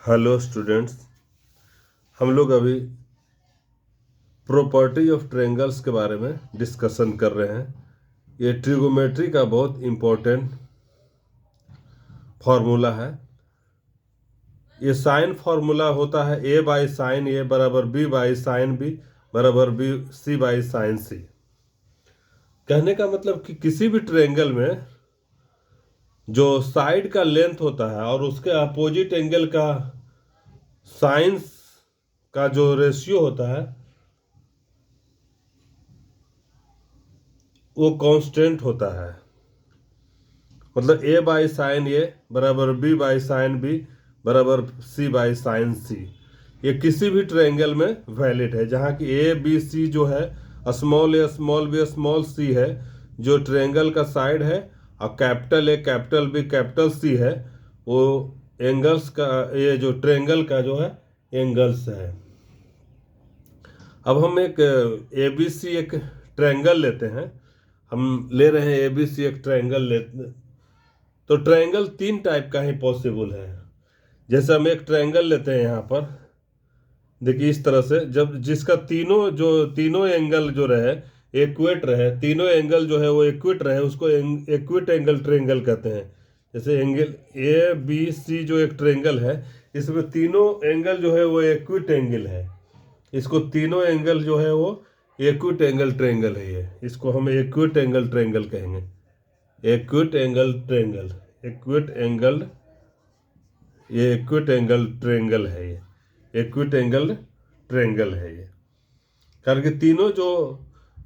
Hello students, हम लोग अभी प्रॉपर्टी ऑफ ट्रायंगल्स के बारे में डिस्कशन कर रहे हैं। ये ट्रिगोमेट्री का बहुत इम्पोर्टेंट फार्मूला है। ये साइन फार्मूला होता है ए बाई साइन ए बराबर बी बाई साइन बी बराबर बी सी बाई साइन सी। कहने का मतलब कि किसी भी ट्रायंगल में जो साइड का लेंथ होता है और उसके अपोजिट एंगल का साइंस का जो रेशियो होता है वो कांस्टेंट होता है। मतलब ए बाई साइन ए बराबर बी बाई साइन बी बराबर सी बाई साइन सी। ये किसी भी ट्रायंगल में वैलिड है, जहाँ की ए बी सी जो है small A small B small C है जो ट्रायंगल का साइड है, और capital A capital B capital C है वो एंगल्स का, ये जो ट्रायंगल का जो है एंगल्स है। अब हम एक ए बी सी एक ट्रायंगल लेते हैं। हम ले रहे हैं ए बी सी एक ट्रायंगल लेते, तो ट्रायंगल तीन टाइप का ही पॉसिबल है। जैसे हम एक ट्रायंगल लेते हैं यहाँ पर, देखिए इस तरह से, जब जिसका तीनों एंगल जो रहे इक्वेट रहे, तीनों एंगल जो है वो इक्विट रहे, उसको इक्विट एंगल ट्रायंगल कहते हैं। जैसे एंगल ए बी सी जो एक ट्रायंगल है, इसमें तीनों एंगल जो है वो इक्विट एंगल है। इसको तीनों एंगल जो है वो इक्विट एंगल ट्रायंगल है। ये इसको हम इक्विट एंगल ट्रायंगल कहेंगे। इक्विट एंगल ट्रायंगल, इक्विट एंगल, ये इक्विट एंगल ट्रायंगल है। ये इक्विट एंगल ट्रायंगल है ये, कारण कि तीनों जो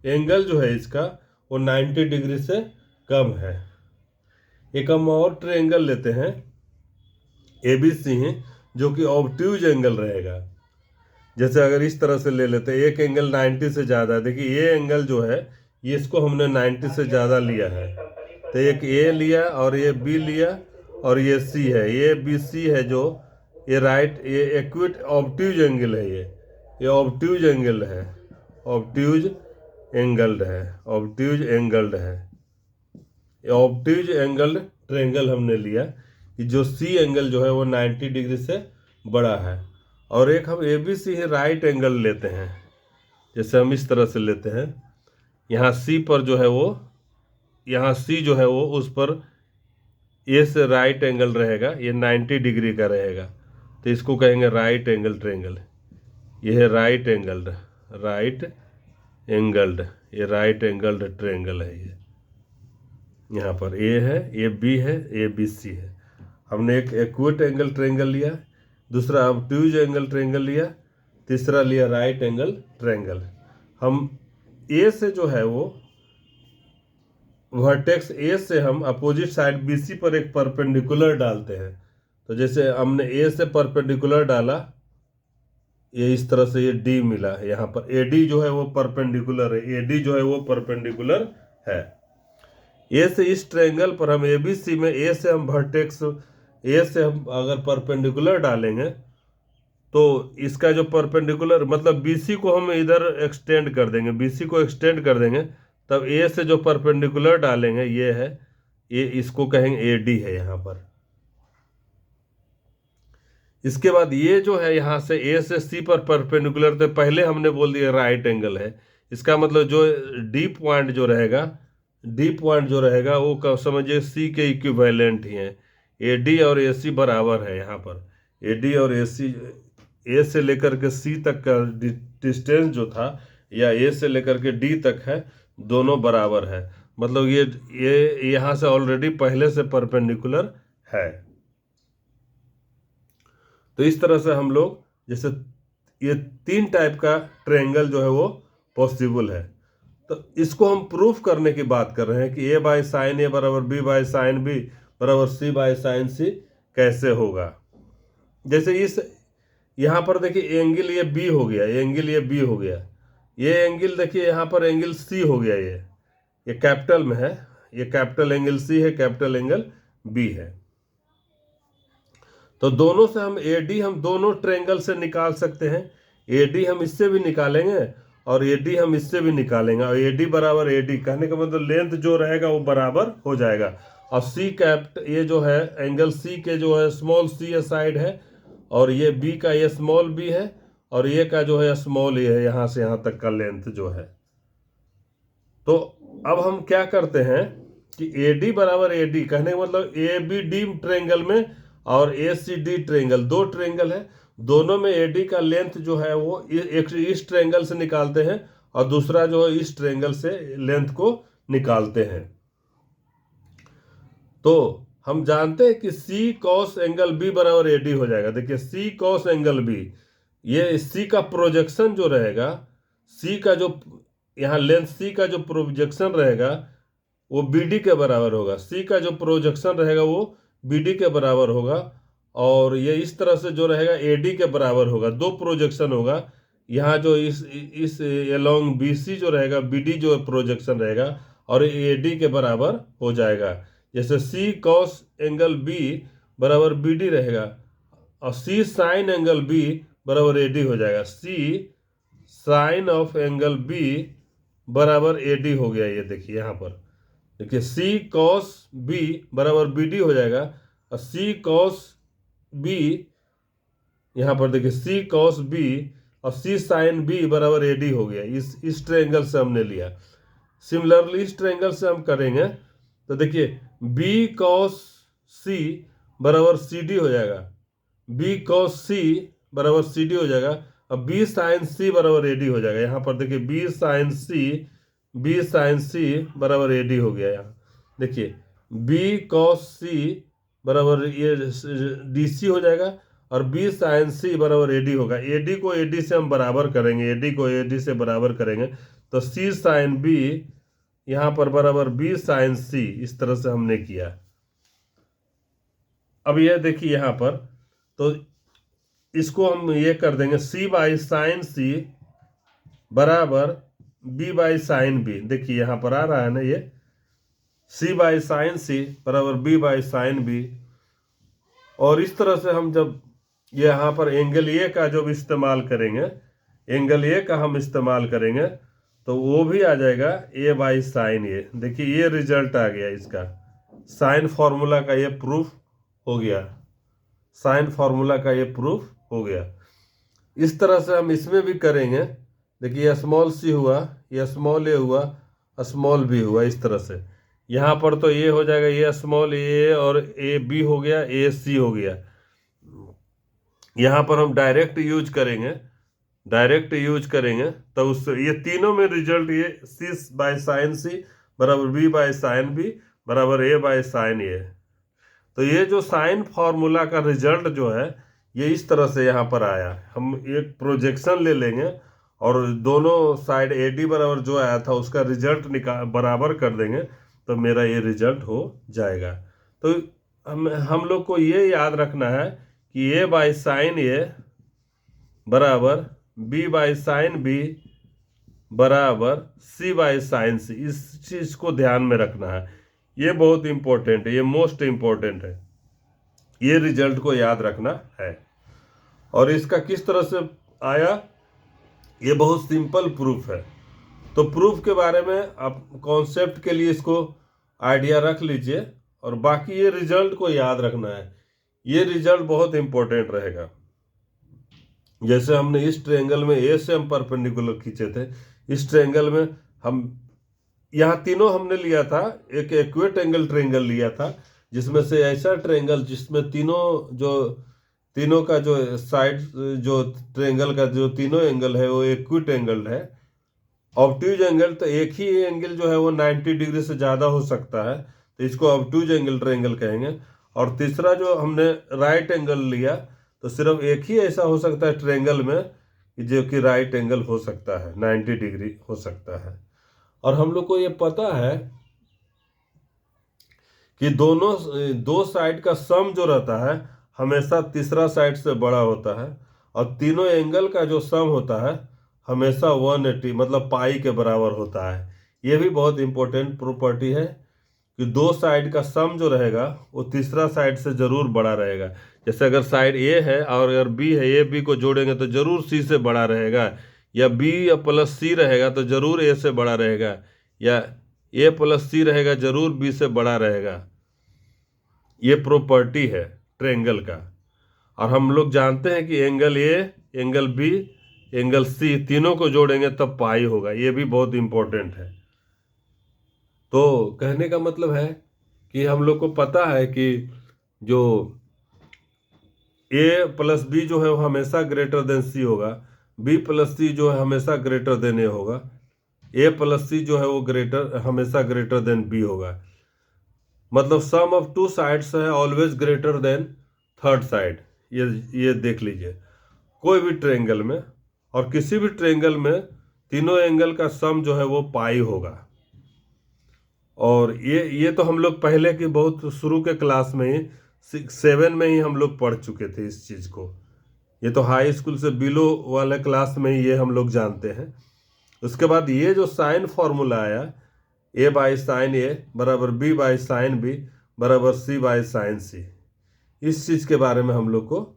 एंगल जो है इसका वो 90 डिग्री से कम है। एक हम और ट्रायंगल लेते हैं ए बी सी है, जो कि ऑब्ट्यूज एंगल रहेगा। जैसे अगर इस तरह से ले लेते हैं, एक एंगल 90 से ज़्यादा है। देखिए ये एंगल जो है ये इसको हमने 90 से ज़्यादा लिया है, तो एक ए लिया और ये बी लिया और ये सी है, ये बी सी है जो ये राइट, ये इक्विट ऑब्ट्यूज एंगल है। ये ऑब्ट्यूज एंगल है, ऑब्ट्यूज एंगल्ड है, ऑब्ट्यूज एंगल्ड है। ये ऑब्ट्यूज एंगल ट्रायंगल हमने लिया कि जो सी एंगल जो है वो 90 डिग्री से बड़ा है। और एक हम ए बी सी है राइट एंगल लेते हैं। जैसे हम इस तरह से लेते हैं, यहाँ सी पर जो है वो, यहाँ सी जो है वो उस पर ए से राइट एंगल रहेगा, ये 90 डिग्री का रहेगा, तो इसको कहेंगे राइट एंगल ट्रायंगल। ये है राइट एंगल्ड, राइट एंगल्ड, ये राइट एंगल्ड ट्रायंगल है। ये यहाँ पर ए है, ये बी है, ए बी सी है। हमने एक इक्विट एंगल ट्रायंगल लिया, दूसरा ऑब्ट्यूज एंगल ट्रायंगल लिया, तीसरा लिया राइट एंगल ट्रायंगल। हम ए से जो है वो वर्टेक्स ए से हम अपोजिट साइड बी सी पर एक परपेंडिकुलर डालते हैं। तो जैसे हमने ए से परपेंडिकुलर डाला, ये इस तरह से ये डी मिला है। यहाँ पर ए डी जो है वो परपेंडिकुलर है, ए डी जो है वो परपेंडिकुलर है। ए से इस ट्रायंगल पर हम ए बी सी में ए से हम वर्टेक्स ए से हम अगर परपेंडिकुलर डालेंगे तो इसका जो परपेंडिकुलर मतलब बीसी को हम इधर एक्सटेंड कर देंगे, बीसी को एक्सटेंड कर देंगे, तब ए से जो परपेंडिकुलर डालेंगे ये है, ये इसको कहेंगे ए डी है यहाँ पर। इसके बाद ये जो है यहाँ से ए से सी पर परपेंडिकुलर, तो पहले हमने बोल दिया राइट एंगल है। इसका मतलब जो डी पॉइंट जो रहेगा, डी पॉइंट जो रहेगा वो समझिए सी के इक्विवेलेंट ही है। ए डी और ए सी बराबर है। यहाँ पर ए डी और ए सी, ए से लेकर के सी तक का डिस्टेंस जो था, या ए से लेकर के डी तक है, दोनों बराबर है। मतलब ये यहाँ से ऑलरेडी पहले से परपेंडिकुलर है। तो इस तरह से हम लोग, जैसे ये तीन टाइप का ट्रायंगल जो है वो पॉसिबल है। तो इसको हम प्रूफ करने की बात कर रहे हैं कि ए बाई साइन ए बराबर बी बाई साइन बी बराबर सी बाई साइन सी कैसे होगा। जैसे इस यहाँ पर देखिए एंगल ये बी हो गया, एंगल ये बी हो गया, ये एंगल देखिए यहाँ पर एंगल सी हो गया। ये कैपिटल में है, ये कैपिटल एंगल सी है, कैपिटल एंगल बी है। तो दोनों से हम ए डी हम दोनों ट्रायंगल से निकाल सकते हैं। ए डी हम इससे भी निकालेंगे और ए डी हम इससे भी निकालेंगे, और ए डी बराबर ए डी कहने का मतलब लेंथ जो रहेगा वो बराबर हो जाएगा। और सी कैप्ट, ये जो है एंगल सी के जो है स्मॉल सी साइड है और ये बी का ये स्मॉल बी है, और ये का जो है स्मॉल ए है, यहाँ से यहाँ तक का लेंथ जो है। तो अब हम क्या करते हैं कि ए डी बराबर ए डी, कहने का मतलब ए बी डी ट्रेंगल में और ए सी डी ट्रेंगल, दो ट्रेंगल है, दोनों में ए डी का लेंथ जो है वो एक इस ट्रेंगल से निकालते हैं और दूसरा जो है इस ट्रेंगल से लेंथ को निकालते हैं। तो हम जानते हैं कि सी कॉस एंगल बी बराबर ए डी हो जाएगा। देखिए सी कॉस एंगल बी, ये सी का प्रोजेक्शन जो रहेगा, सी का जो यहाँ लेंथ सी का जो प्रोजेक्शन रहेगा वो बी डी के बराबर होगा। सी का जो प्रोजेक्शन रहेगा वो बी डी के बराबर होगा, और ये इस तरह से जो रहेगा ए डी के बराबर होगा। दो प्रोजेक्शन होगा, यहाँ जो इस एलोंग बी सी जो रहेगा, बी डी जो प्रोजेक्शन रहेगा और ए डी के बराबर हो जाएगा। जैसे सी कॉस एंगल बी बराबर बी डी रहेगा, और सी साइन एंगल बी बराबर ए डी हो जाएगा। सी साइन ऑफ एंगल बी बराबर ए डी हो गया। ये देखिए यहाँ पर, देखिए सी कॉस बी बराबर बी डी हो जाएगा, और सी कॉस बी यहाँ पर देखिए सी कॉस बी और सी साइन बी बराबर ए डी हो गया। इस ट्रायंगल से हमने लिया। सिमिलरली इस ट्रायंगल से हम करेंगे तो देखिए बी कॉस सी बराबर सी डी हो जाएगा, बी कॉस सी बराबर सी डी हो जाएगा, और बी साइन सी बराबर ए डी हो जाएगा। यहाँ पर देखिए बी साइन सी बराबर ए डी हो गया। यहाँ देखिए बी कॉस सी बराबर ये डी सी हो जाएगा, और बी साइन सी बराबर ए डी होगा। ए डी को ए डी से हम बराबर करेंगे, ए डी को ए डी से बराबर करेंगे तो सी साइन बी यहाँ पर बराबर बी साइन सी, इस तरह से हमने किया। अब ये देखिए यहाँ पर, तो इसको हम ये कर देंगे सी बाई साइन सी बराबर बी बाई साइन बी। देखिए यहाँ पर आ रहा है ना, ये सी बाई साइन सी बराबर बी बाई साइन बी। और इस तरह से हम जब यहाँ पर एंगल ए का जब इस्तेमाल करेंगे, एंगल ए का हम इस्तेमाल करेंगे तो वो भी आ जाएगा ए बाई साइन ए। देखिए ये रिजल्ट आ गया इसका, साइन फार्मूला का ये प्रूफ हो गया, साइन फार्मूला का ये प्रूफ हो गया। इस तरह से हम इसमें भी करेंगे। देखिए यह स्मॉल सी हुआ, यह स्मॉल ए हुआ, स्मॉल बी हुआ, इस तरह से। यहाँ पर तो ये हो जाएगा, ये स्मॉल ए और ए बी हो गया, ए सी हो गया। यहाँ पर हम डायरेक्ट यूज करेंगे तो उससे ये तीनों में रिजल्ट ये सी बाई साइन सी बराबर बी बाई साइन बी बराबर ए बाई साइन ए। तो ये जो साइन फार्मूला का रिजल्ट जो है ये इस तरह से यहाँ पर आया। हम एक प्रोजेक्शन ले लेंगे और दोनों साइड ए डी बराबर जो आया था उसका रिजल्ट बराबर कर देंगे तो मेरा ये रिजल्ट हो जाएगा। तो हम लोग को ये याद रखना है कि ए बाई साइन ए बराबर बी बाई साइन बी बराबर सी बाई साइन सी। इस चीज़ को ध्यान में रखना है, ये बहुत इंपॉर्टेंट है, ये मोस्ट इंपॉर्टेंट है, ये रिजल्ट को याद रखना है। और इसका किस तरह से आया, ये बहुत सिंपल प्रूफ है। तो प्रूफ के बारे में आप कॉन्सेप्ट के लिए इसको आइडिया रख लीजिए, और बाकी ये रिजल्ट को याद रखना है। ये रिजल्ट बहुत इंपॉर्टेंट रहेगा। जैसे हमने इस ट्रायंगल में ए से हम परपेंडिकुलर खींचे थे, इस ट्रायंगल में हम यहाँ तीनों हमने लिया था, एक एक्यूट एंगल ट्रायंगल लिया था, जिसमें से ऐसा ट्रायंगल जिसमें तीनों का जो साइड जो ट्रायंगल का जो तीनों एंगल है वो एक्यूट एंगल है। ऑब्ट्यूज एंगल तो एक ही एंगल जो है वो 90 डिग्री से ज़्यादा हो सकता है, तो इसको ऑब्ट्यूज एंगल ट्रायंगल कहेंगे। और तीसरा जो हमने राइट एंगल लिया, तो सिर्फ एक ही ऐसा हो सकता है ट्रायंगल में जो कि राइट एंगल हो सकता है, 90 डिग्री हो सकता है। और हम लोग को ये पता है कि दो साइड का सम जो रहता है हमेशा तीसरा साइड से बड़ा होता है, और तीनों एंगल का जो सम होता है हमेशा 180 मतलब पाई के बराबर होता है। ये भी बहुत इंपॉर्टेंट प्रॉपर्टी है कि दो साइड का सम जो रहेगा वो तीसरा साइड से जरूर बड़ा रहेगा। जैसे अगर साइड ए है और अगर बी है, ए बी को जोड़ेंगे तो जरूर सी से बड़ा रहेगा, या बी या प्लस सी रहेगा तो जरूर ए से बड़ा रहेगा, या ए प्लस सी रहेगा जरूर बी से बड़ा रहेगा। ये प्रॉपर्टी है ट्रायंगल का। और हम लोग जानते हैं कि angle A, angle B, angle C तीनों को जोड़ेंगे तब पाई होगा। ये भी बहुत इंपॉर्टेंट है। तो कहने का मतलब है कि हम लोग को पता है कि जो ए प्लस बी जो है वो हमेशा ग्रेटर देन सी होगा, बी प्लस सी जो है हमेशा ग्रेटर देन ए होगा, ए प्लस सी जो है वो हमेशा ग्रेटर देन बी होगा। मतलब सम ऑफ टू साइड्स है always greater than third side. ये देख लीजिए कोई भी ट्रायंगल में, और किसी भी ट्रायंगल में तीनों एंगल का सम जो है वो पाई होगा। और ये तो हम लोग पहले की बहुत शुरू के क्लास में ही 6-7 में ही हम लोग पढ़ चुके थे इस चीज़ को। ये तो हाई स्कूल से बिलो वाले क्लास में ही ये हम लोग जानते हैं। उसके बाद ये जो साइन फॉर्मूला आया, ए बाई साइन ए बराबर बी बाई साइन बी बराबर सी बाई साइन सी, इस चीज़ के बारे में हम लोग को,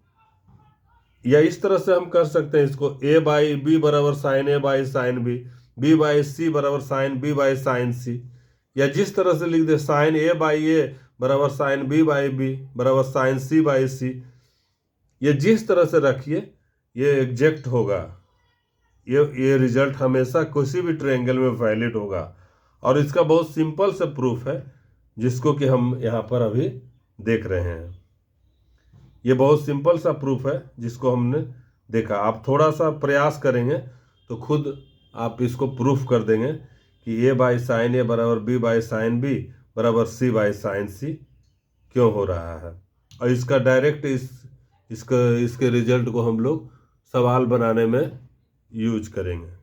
या इस तरह से हम कर सकते हैं इसको, ए बाई बी बराबर sine A by sine B, B by C बराबर sine B by sine C, या जिस तरह से लिख दे साइन ए बाई ए बराबर साइन बी बाई बी बराबर साइन सी बाई सी। ये जिस तरह से रखिए ये एग्जैक्ट होगा। ये रिजल्ट हमेशा किसी भी ट्रायंगल में वैलिड होगा। और इसका बहुत सिंपल सा प्रूफ है जिसको कि हम यहाँ पर अभी देख रहे हैं। ये बहुत सिंपल सा प्रूफ है जिसको हमने देखा। आप थोड़ा सा प्रयास करेंगे तो खुद आप इसको प्रूफ कर देंगे कि ए बाई साइन ए बराबर बी बाई साइन बी बराबर सी बाई साइन सी क्यों हो रहा है। और इसका डायरेक्ट इसके रिजल्ट को हम लोग सवाल बनाने में यूज करेंगे।